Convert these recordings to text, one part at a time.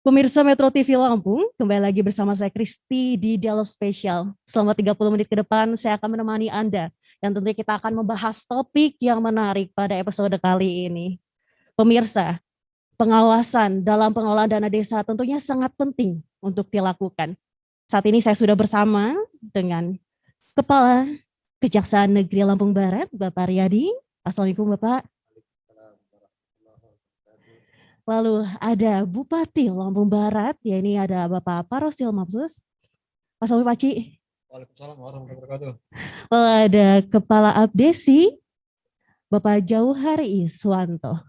Pemirsa Metro TV Lampung, kembali lagi bersama saya Kristi di Dialog Spesial. Selama 30 menit ke depan saya akan menemani Anda yang tentunya kita akan membahas topik yang menarik pada episode kali ini. Pemirsa, pengawasan dalam pengelolaan dana desa tentunya sangat penting untuk dilakukan. Saat ini saya sudah bersama dengan Kepala Kejaksaan Negeri Lampung Barat, Bapak Riyadi. Assalamualaikum Bapak. Lalu ada Bupati Lampung Barat, ya ini ada Bapak Parosil Mapsus. Assalamualaikum Pak Ci. Waalaikumsalam warahmatullahi wabarakatuh. Lalu ada Kepala Abdesi, Bapak Jauhari Iswanto.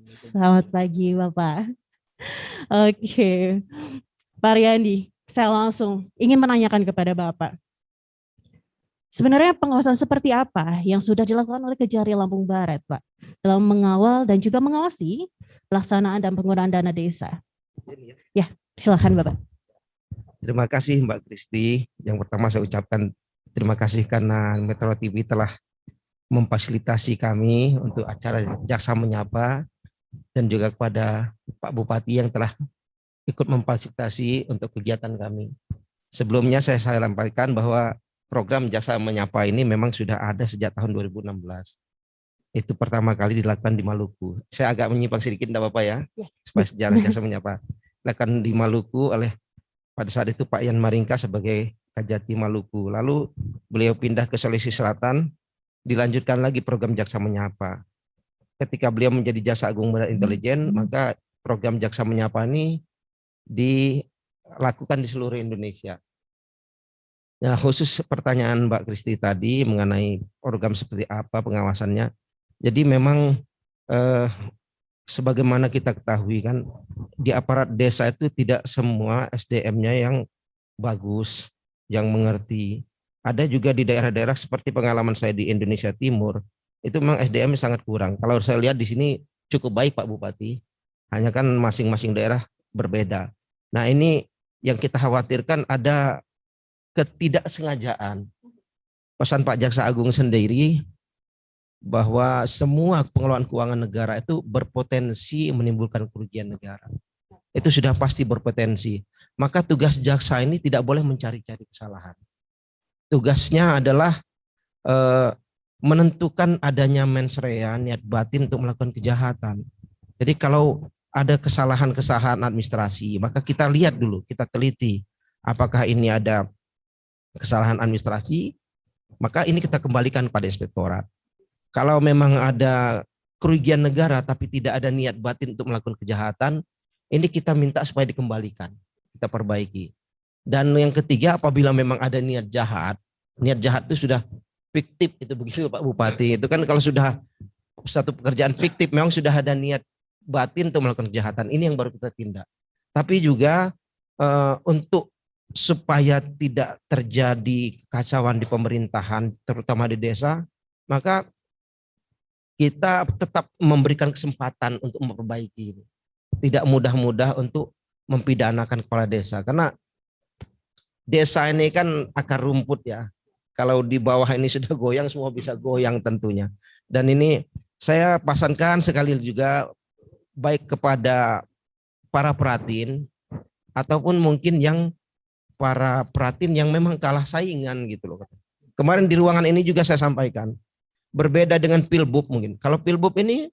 Selamat pagi Bapak. Oke, Pak Riyandi, saya langsung ingin menanyakan kepada Bapak. Sebenarnya pengawasan seperti apa yang sudah dilakukan oleh Kejari Lampung Barat, Pak, dalam mengawal dan juga mengawasi pelaksanaan dan penggunaan dana desa? Ya, silakan Bapak. Terima kasih Mbak Kristi. Yang pertama saya ucapkan terima kasih karena Metro TV telah memfasilitasi kami untuk acara Jaksa Menyapa, dan juga kepada Pak Bupati yang telah ikut memfasilitasi untuk kegiatan kami. Sebelumnya saya sampaikan bahwa program Jaksa Menyapa ini memang sudah ada sejak tahun 2016. Itu pertama kali dilakukan di Maluku. Saya agak menyimpang sedikit, enggak apa-apa ya, supaya sejarah Jaksa Menyapa. Dilakukan di Maluku oleh pada saat itu Pak Yan Maringka sebagai Kajati Maluku. Lalu beliau pindah ke Sulawesi Selatan, dilanjutkan lagi program Jaksa Menyapa. Ketika beliau menjadi Jaksa Agung Muda Intelijen, maka program Jaksa Menyapa ini dilakukan di seluruh Indonesia. Nah, khusus pertanyaan Mbak Kristi tadi mengenai program seperti apa pengawasannya. Jadi memang sebagaimana kita ketahui kan, di aparat desa itu tidak semua SDM-nya yang bagus, yang mengerti. Ada juga di daerah-daerah seperti pengalaman saya di Indonesia Timur, itu memang SDM-nya sangat kurang. Kalau saya lihat di sini cukup baik Pak Bupati, hanya kan masing-masing daerah berbeda. Nah ini yang kita khawatirkan ada ketidaksengajaan. Pesan Pak Jaksa Agung sendiri bahwa semua pengelolaan keuangan negara itu berpotensi menimbulkan kerugian negara. Itu sudah pasti berpotensi. Maka tugas jaksa ini tidak boleh mencari-cari kesalahan. Tugasnya adalah menentukan adanya mens rea, niat batin untuk melakukan kejahatan. Jadi kalau ada kesalahan-kesalahan administrasi, maka kita lihat dulu, kita teliti apakah ini ada kesalahan administrasi, maka ini kita kembalikan pada inspektorat. Kalau memang ada kerugian negara tapi tidak ada niat batin untuk melakukan kejahatan, ini kita minta supaya dikembalikan, kita perbaiki. Dan yang ketiga, apabila memang ada niat jahat itu sudah fiktif, itu begitu Pak Bupati. Itu kan kalau sudah satu pekerjaan fiktif, memang sudah ada niat batin untuk melakukan kejahatan. Ini yang baru kita tindak. Tapi juga untuk supaya tidak terjadi kekacauan di pemerintahan, terutama di desa, maka kita tetap memberikan kesempatan untuk memperbaiki. Tidak mudah-mudah untuk mempidanakan kepala desa, karena desa ini kan akar rumput ya. Kalau di bawah ini sudah goyang, semua bisa goyang tentunya. Dan ini saya pasankan sekali juga baik kepada para peratin ataupun mungkin yang para peratin yang memang kalah saingan gitu loh. Kemarin di ruangan ini juga saya sampaikan, berbeda dengan pilbub mungkin. Kalau pilbub ini,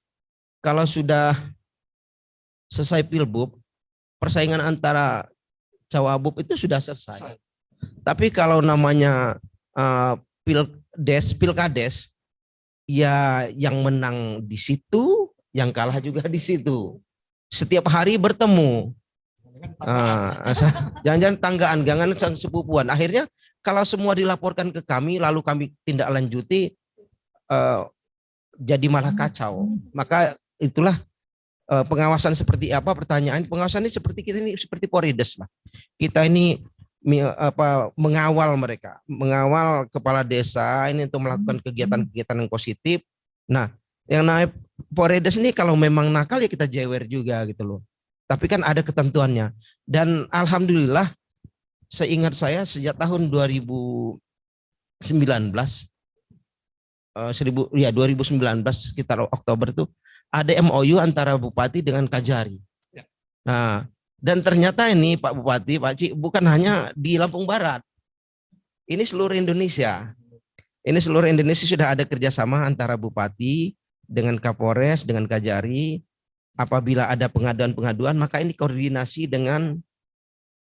kalau sudah selesai pilbub, persaingan antara cawabub itu sudah selesai. Tapi kalau namanya pilkades, ya yang menang di situ, yang kalah juga di situ. Setiap hari bertemu. Jangan-jangan tanggaan, jangan sepupuan. Akhirnya kalau semua dilaporkan ke kami, lalu kami tindak lanjuti, jadi malah kacau. Maka itulah pengawasan seperti apa, pertanyaan pengawasan ini seperti kita ini seperti Porides lah. Kita ini mengawal mereka, mengawal kepala desa ini untuk melakukan kegiatan-kegiatan yang positif. Nah, yang namanya Porides ini kalau memang nakal ya kita jewer juga gitu loh. Tapi kan ada ketentuannya. Dan alhamdulillah seingat saya sejak tahun 2019 sekitar Oktober itu ada MOU antara Bupati dengan Kajari. Nah, Dan ternyata ini Pak Bupati, Pak Cik, bukan hanya di Lampung Barat. Ini seluruh Indonesia. Ini seluruh Indonesia sudah ada kerjasama antara Bupati dengan Kapolres, dengan Kajari. Apabila ada pengaduan-pengaduan, maka ini koordinasi dengan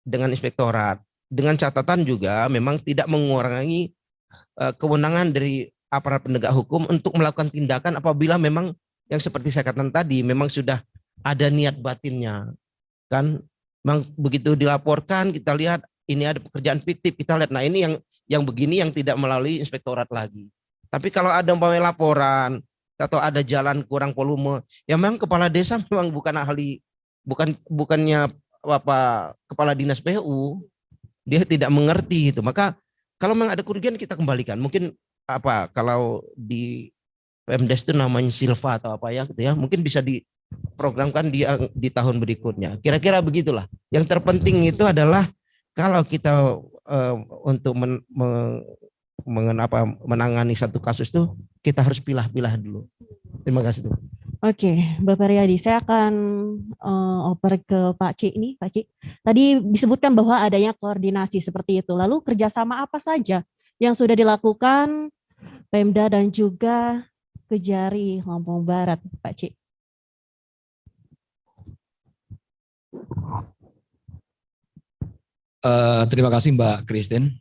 inspektorat. Dengan catatan juga memang tidak mengurangi kewenangan dari aparat penegak hukum untuk melakukan tindakan apabila memang yang seperti saya katakan tadi memang sudah ada niat batinnya. Kan memang begitu dilaporkan kita lihat ini ada pekerjaan fiktif, kita lihat nah ini yang begini yang tidak melalui inspektorat lagi. Tapi kalau ada umpamanya laporan atau ada jalan kurang volume, ya memang kepala desa memang bukan ahli, bukannya apa kepala dinas PU, dia tidak mengerti itu. Maka kalau memang ada kerugian kita kembalikan. Mungkin apa kalau di PMDes itu namanya silva atau apa ya gitu ya, mungkin bisa diprogramkan di tahun berikutnya. Kira-kira begitulah. Yang terpenting itu adalah kalau kita untuk menangani satu kasus itu kita harus pilah-pilah dulu. Terima kasih. Oke, Bapak Riyadi, saya akan oper ke Pak Cik nih, Pak Cik. Tadi disebutkan bahwa adanya koordinasi seperti itu. Lalu kerjasama apa saja yang sudah dilakukan Pemda dan juga Kejari Lampung Barat, Pak Cik? Terima kasih Mbak Christine.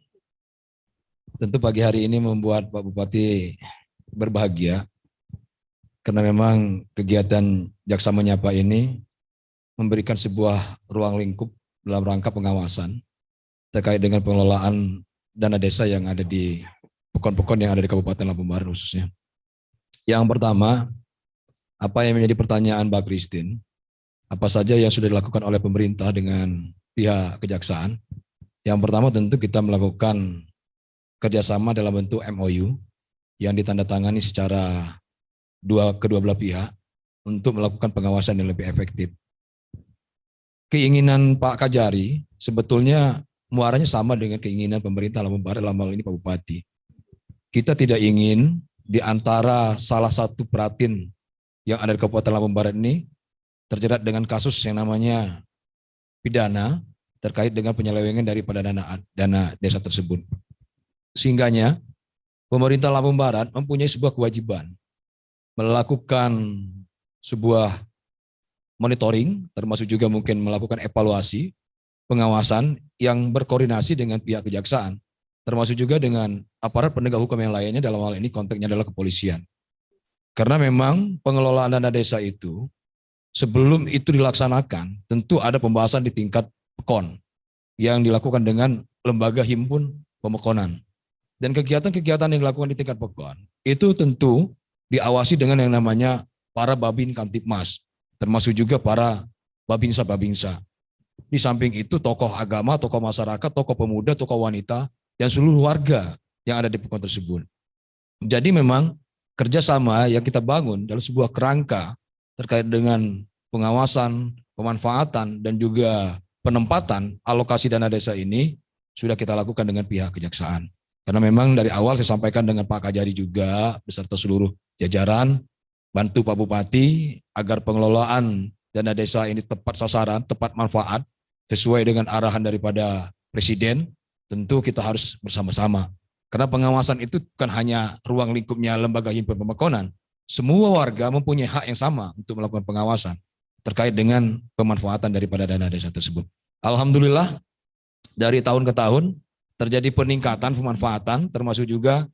Tentu pagi hari ini membuat Pak Bupati berbahagia karena memang kegiatan Jaksa Menyapa ini memberikan sebuah ruang lingkup dalam rangka pengawasan terkait dengan pengelolaan dana desa yang ada di pekon-pekon yang ada di Kabupaten Lampung Barat khususnya. Yang pertama, apa yang menjadi pertanyaan Mbak Christine, apa saja yang sudah dilakukan oleh pemerintah dengan pihak kejaksaan? Yang pertama tentu kita melakukan kerjasama dalam bentuk MOU yang ditandatangani secara kedua belah pihak untuk melakukan pengawasan yang lebih efektif. Keinginan Pak Kajari sebetulnya muaranya sama dengan keinginan pemerintah Lampung Barat dalam hal ini Pak Bupati. Kita tidak ingin di antara salah satu pratin yang ada di Kabupaten Lampung Barat ini terjerat dengan kasus yang namanya pidana terkait dengan penyelewengan daripada dana desa tersebut. Sehingganya pemerintah Lampung Barat mempunyai sebuah kewajiban melakukan sebuah monitoring, termasuk juga mungkin melakukan evaluasi, pengawasan yang berkoordinasi dengan pihak kejaksaan, termasuk juga dengan aparat penegak hukum yang lainnya, dalam hal ini konteksnya adalah kepolisian. Karena memang pengelolaan dana desa itu, sebelum itu dilaksanakan, tentu ada pembahasan di tingkat PEKON yang dilakukan dengan lembaga himpun pemekonan. Dan kegiatan-kegiatan yang dilakukan di tingkat PEKON, itu tentu diawasi dengan yang namanya para Babin Kamtibmas, termasuk juga para babinsa-babinsa. Di samping itu tokoh agama, tokoh masyarakat, tokoh pemuda, tokoh wanita, dan seluruh warga yang ada di PEKON tersebut. Jadi memang kerjasama yang kita bangun dalam sebuah kerangka terkait dengan pengawasan, pemanfaatan, dan juga penempatan alokasi dana desa ini sudah kita lakukan dengan pihak kejaksaan. Karena memang dari awal saya sampaikan dengan Pak Kajari juga beserta seluruh jajaran, bantu Pak Bupati agar pengelolaan dana desa ini tepat sasaran, tepat manfaat, sesuai dengan arahan daripada Presiden, tentu kita harus bersama-sama. Karena pengawasan itu bukan hanya ruang lingkupnya lembaga himpun pemekonan, semua warga mempunyai hak yang sama untuk melakukan pengawasan terkait dengan pemanfaatan daripada dana desa tersebut. Alhamdulillah dari tahun ke tahun terjadi peningkatan pemanfaatan, termasuk juga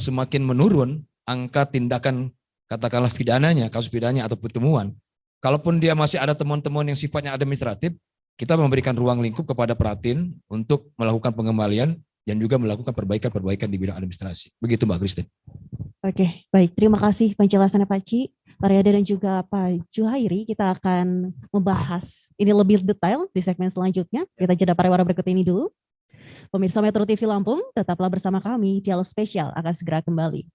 semakin menurun angka tindakan katakanlah pidananya, kasus pidananya atau pertemuan. Kalaupun dia masih ada temuan-temuan yang sifatnya administratif, kita memberikan ruang lingkup kepada Pratin untuk melakukan pengembalian dan juga melakukan perbaikan-perbaikan di bidang administrasi. Begitu Mbak Christine. Oke, baik. Terima kasih penjelasannya Pak Ci, Pak Riyadi dan juga Pak Juhairi. Kita akan membahas ini lebih detail di segmen selanjutnya. Kita jeda pariwara berikut ini dulu. Pemirsa Metro TV Lampung, tetaplah bersama kami. Dialog spesial akan segera kembali.